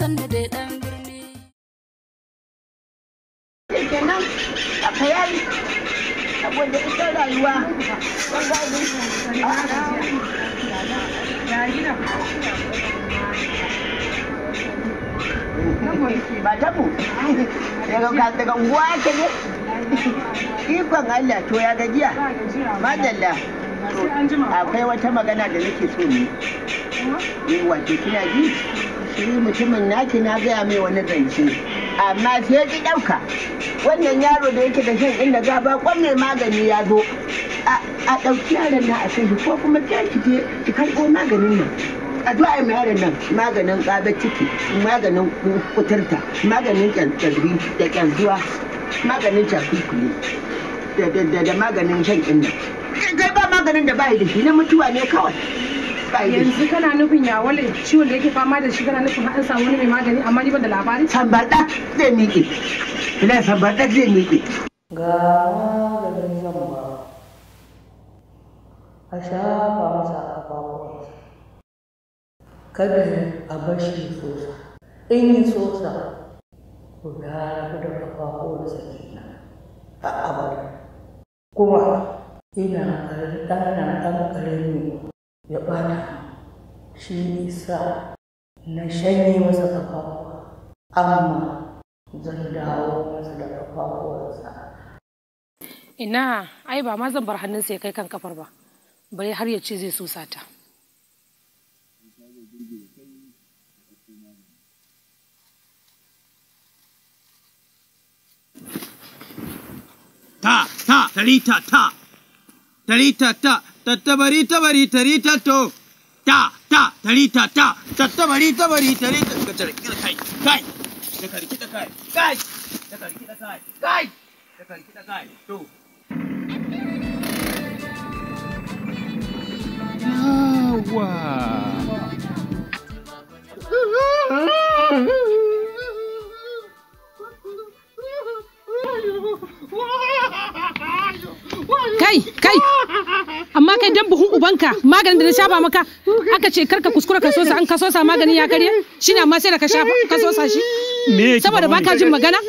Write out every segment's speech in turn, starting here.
sanda dai dan birni. Kenan a kayari saboda ita rayuwa ban gani ba tabu daga unguwa yake ne ikon Allah to ya gajiya madalla akwai wata magana da nake so ne wato kina ji shi mutumin naki na gaya mai wani zance amma sai ki ɗauka wannan yaro da yake da shan inda gaba kwan mai magani ya zo a ɗauki yaron nan a kai ko kuma sai ki je ki karɓo maganin nan a zo a yi yaron nan maganin ƙabar ciki maganin kuturta maganin ƙyanƙyarri da ƙyanzuwa maganin cakulkuli da maganin shan inda kai ba maganin da ba da shi na mutuwa ne kawai. Yanzu kana nufin ya wale ciwon da yake fama da shi kana nufin an samu wani mai magani amma ni ban da labari? Sambaɗa zai miƙe. Ina sambaɗa zai miƙe. Ga maganin zamba a shafa masa a kafafuwansa. Kada a bar shi sosa. In yi sosa, ku da rabu da kafafuwansa kenan a abada. Kuma ina ɗan ƙarami ya ɓata shi nisa na shanye masa ƙafafuwa amma zan dawo masa da ƙafafuwarsa. Ina ai ba ma zan bar hannunsa ya kai kan kafar ba bare har ya ce zai so sata. Tarita tattabari tabari tarita to ta tarita tattabari tabari tarita ka tare kai da karki da kai da karki da kai to yawa Kai amma kai dan buhun ubanka maganin da na shafa maka aka ce karka kuskura ka sosa an ka sosa maganin ya karye shine amma sai da ka shafa ka sosa shi saboda baka jin magana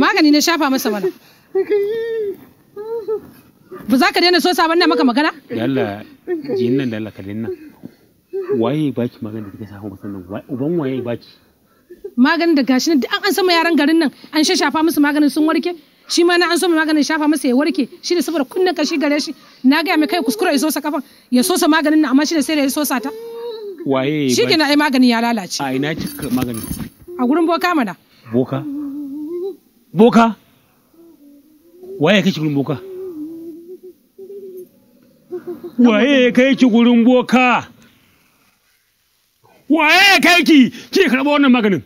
magani na shafa masa mana ba za ka daina sosa ba ina maka magana yalla jin nan da Allah ka dinna waye baki maganin da kike shafa masa nan uban waye baki maganin da gashi nan duk an sama yaran garin nan an shafa musu maganin sun warke shi ma na an so maganin shafa masa ya warke shi ne saboda kunnen kashi gare shi na ga mai kai kuskura ya sosa kafan ya sosa maganin nan amma shi ne sai da ya sosa ta waye shi ke na ai maganin ya lalace a ina cika maganin a gurin boka mana boka waye kake gurin boka waye kai ki gurin boka waye kai ki karɓa wannan maganin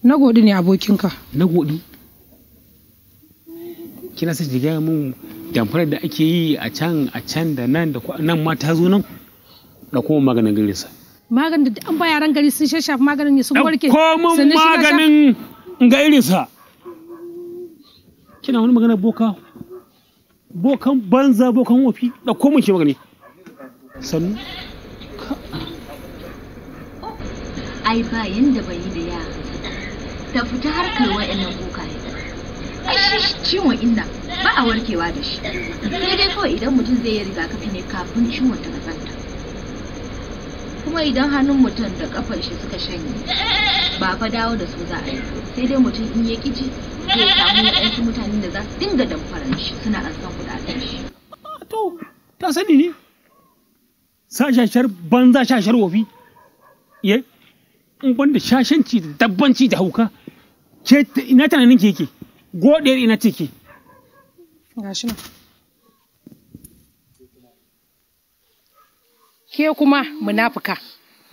na godi ne abokinka na godi kina sai ki gaya mun damfarar da ake yi a can da nan da nan ma ta zo nan da kuma maganin garinsa maganin da an ba yaran gari sun shafa maganin ne sun warke ko mun maganin ga irinsa kina wani magana bokan banza bokan wofi da ko mun shi magani sannu ai ba yanda bai yi da yara ta fita harkar wa'annan bokaye ai shi ciwon inna ba a warkewa da shi sai dai kawai idan mutum zai yi rigakafi ne kafin ciwon ta kazanta kuma idan hannun mutum da kafar shi suka shanye ba fa dawo da su za a yi sai dai mutum in ya kici zai samu waɗansu mutanen da za su dinga damfarar shi suna an san kuɗaɗen shi to ta sani ne shashar banza shashar wofi ye in banda shashanci da dabbanci da hauka ke ina tunanin ke yake godiyar ina ce ke gashi nan ke kuma munafuka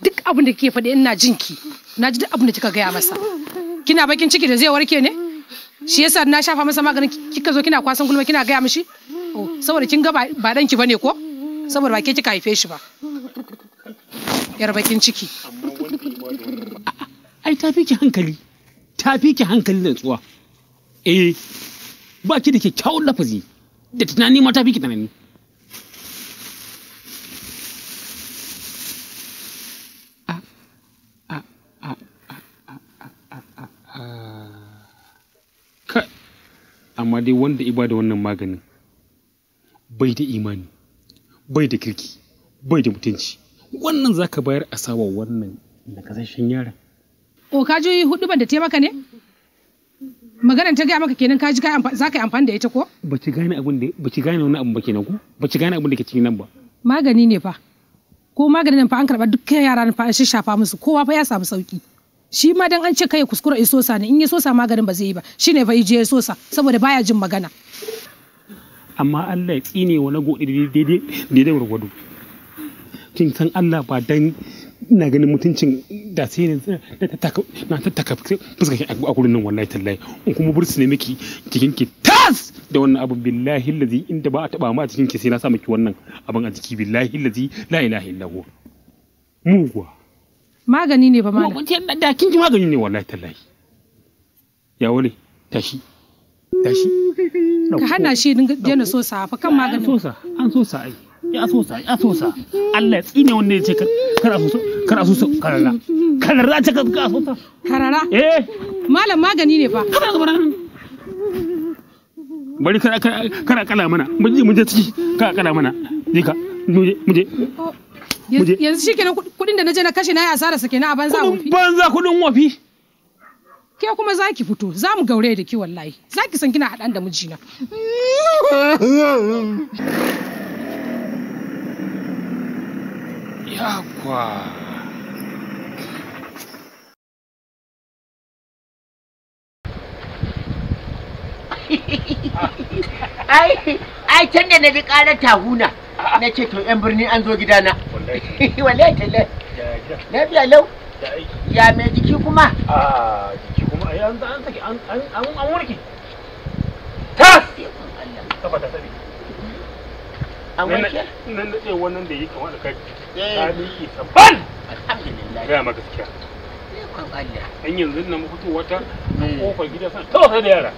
duk abin da kike faɗi ina jinki na ji duk abin da kika gaya masa kina bakin ciki da zai warke ne shi yasa na shafa masa maganin kika zo kina kwasan gulma kina gaya mishi saboda kin ga ba danki bane ko saboda ba ke kika haife shi ba yar bakin ciki ai ta fi ki hankali da tsuwa ba ki da kyakkyawan lafazi da tunani ma ta fi ki tunani amma dai wanda iba da wannan maganin bai da imani, bai da kirki, bai da mutunci. Wannan zaka bayar a sawa wannan nakasashen yaron. O ka ji hudu ban da te maka ne? Maganar ta gaya maka kenan ka ji za ka yi amfani da ita ko? Ba ki gane wani abu ba kenan ko? Ba ki gane abin da ke cikin nan ba. Magani ne fa. Ko maganin nan fa an karɓa dukkan yaran fa an shafa musu kowa fa ya samu sauki. Shi ma dan an ce kai kuskura isosa ne in ya sosa maganin ba zai yi ba. Shine fa ije ya sosa saboda baya jin magana. Amma Allah ya tsine wa na gode daidai gwargwado. Kin san Allah ba dan ina ganin mutuncin da sai ne na tattaka fuskar ki a gurin nan wallahi tallahi in kuma bursu ne miki cikin ki tas da wannan abun billahi allazi inda ba a taba ma cikin ki sai na sa miki wannan abun a jiki billahi allazi la ilaha illa huwa mugwa magani ne ba malam da kin ji magani ne wallahi tallahi ya wale tashi ka hana shi daina so sa fa kan maganin an so sa ai ya so sa Allah ya tsine wanda ya ce kar a so karara ce ka so sa karara malam magani ne fa bari kar kala mana mu je ciki ka kala mana dika mu je yanzu shikenan kudin da naje na kashe na yi asara sa kenan a banza kudin wafi ke kuma zaki fito za mu gaure da ki wallahi zaki san kina hadan da mijina yakwa ai can da na ji ƙarar tahuna na ce to yan birni an zo gidana wallahi tallahi lafiya lau ya mai jiki kuma jiki kuma ai an saki an warke tas kafa ta sabi an warke nan da tsaye wannan da yi kamar da kai ta miki sabban alhamdulillah ga ma gaskiya kan Allah dan yanzu nan mu fito wata kofar gida san tausa da yara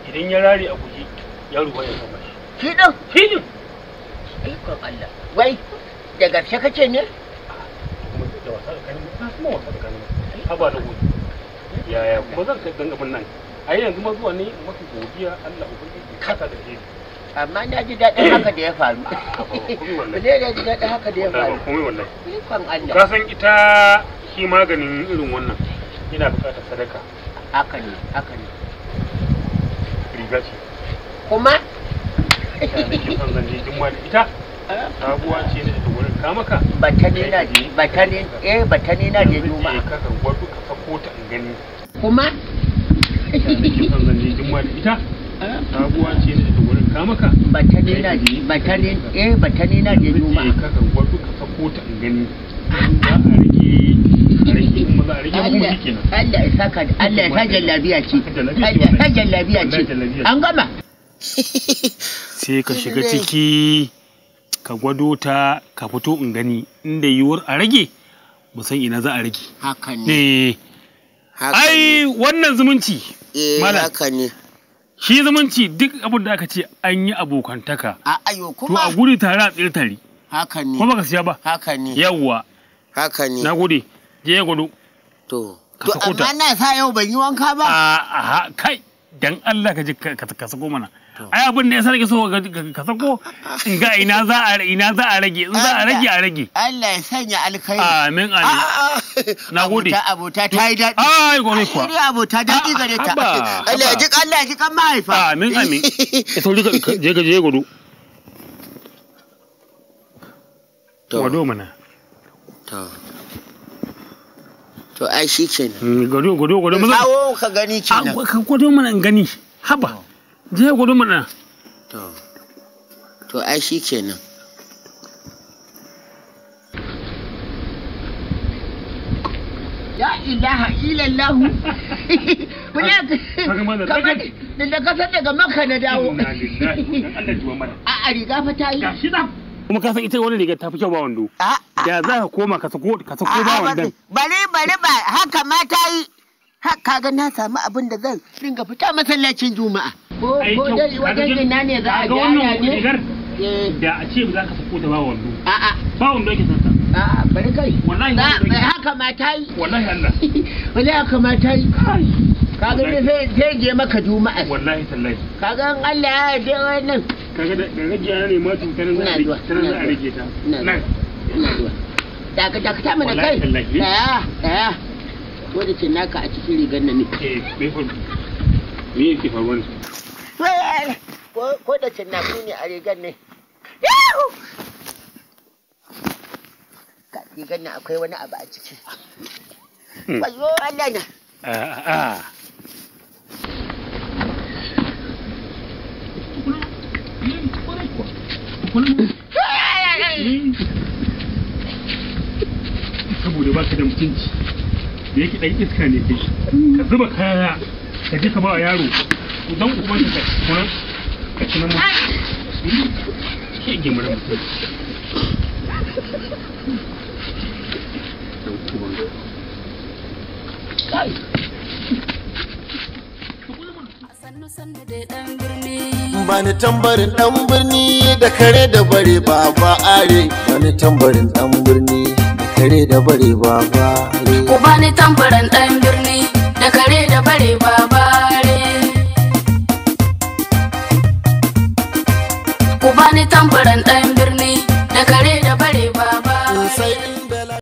idan ya rare a guji yaro bai san shi din kan Allah wai da gaske kace ne da wasa da kanin na kuma wasa da kanin haba da gudu yaya kuma zan kai dan abin nan ai yanzu ma zuwa ne maka godiya Allah ubangiji kasa da shi amma na ji daɗin haka da ya faru. Ne da ji daɗin haka da ya faru. Komai wallahi. Ikon Allah. Ka san ita shi maganin irin wannan yana buƙatar sadaka. Haka ne, haka ne. Riga ce. Kuma? Ita ne ke son zan je jimma da ita. Sabuwa ce da wurin ka maka. Batane na je, batane na je juma'a. Ka kan gwado ka sako ta in gani. Kuma? Ita ne ke son zan je jimma da ita. Sabuwa ce da wurin ka maka. Batane na je juma'a. Ka kan gwado ka sako ta in gani. Za a rage kuma za a rage kuma shikenan. Allah ya saka Allah ya sa jallabiya ce. Allah ya sa jallabiya ce. An gama. Sai ka shiga ciki ka gwado ta ka fito in gani inda yiwuwar a rage mu san ina za a rage. Haka ne. Ai wannan zumunci. Haka ne. Shi zumunci duk abin da aka ce an yi abokantaka. Ayo kuma. To a guri tare a tsire tare. Haka ne. Ko baka siya ba? Haka ne. Yawwa. Haka ne. Na gode. Je ya gwado. To. To amma na sa yau ban yi wanka ba. Aha kai dan Allah ka je ka sako mana. Ai abin da ya sarki so ka sako in ga ina za a rage in za a rage Allah ya sanya alkhairi. Amin amin. Na gode. Abota ta yi daɗi. Ai gore kuwa. Ni abota daɗi gare ta. Allah ya ji kan mahaifa. Amin amin. Sauri je gudu. Gwado mana. To ai shi kenan. Gwado maza. Kawo ka gani kenan. Ka gwado mana in gani. Haba. Je gwado mana. To ai shi kenan. Ya ilaha illallah. Da kasar daga Makka na dawo. A riga fa ta yi. Kuma ka san ita wani riga ta fi kyau ba wando. Da za ka koma ka sako ba wandon. Bari ba haka ma ta yi. Haka ga na samu abin da zan dinga fita masallacin Juma'a. Ko dai wajen ina ne za a gyara ne? Da a ce ba za ka sako ta ba wando. A'a. Ba wando yake sassa. a bari kai wallahi haka ma ta yi wallahi Allah wallahi haka ma ta yi kaga ne sai je maka juma'a wallahi tallahi kaga in Allah ya yarda wannan kaga da gajiya ne ma tun kana za a rage ta ina zuwa daga ta mana kai daya wanda ce naka a cikin rigar nan ne me yake faruwa ne ko da ce naka ne a rigar ne rigar nan akwai wani abu a ciki wayo Allah na saboda baka da mutunci da yake dan iska ne kai ka zuba kaya ka je ka ba yaro dan uban ka kuma ka ci nan ke gimar mutum Bani tambarin dan birni da kare da bare baba are bani tambarin dan birni da kare da bare baba are ku bani tambarin dan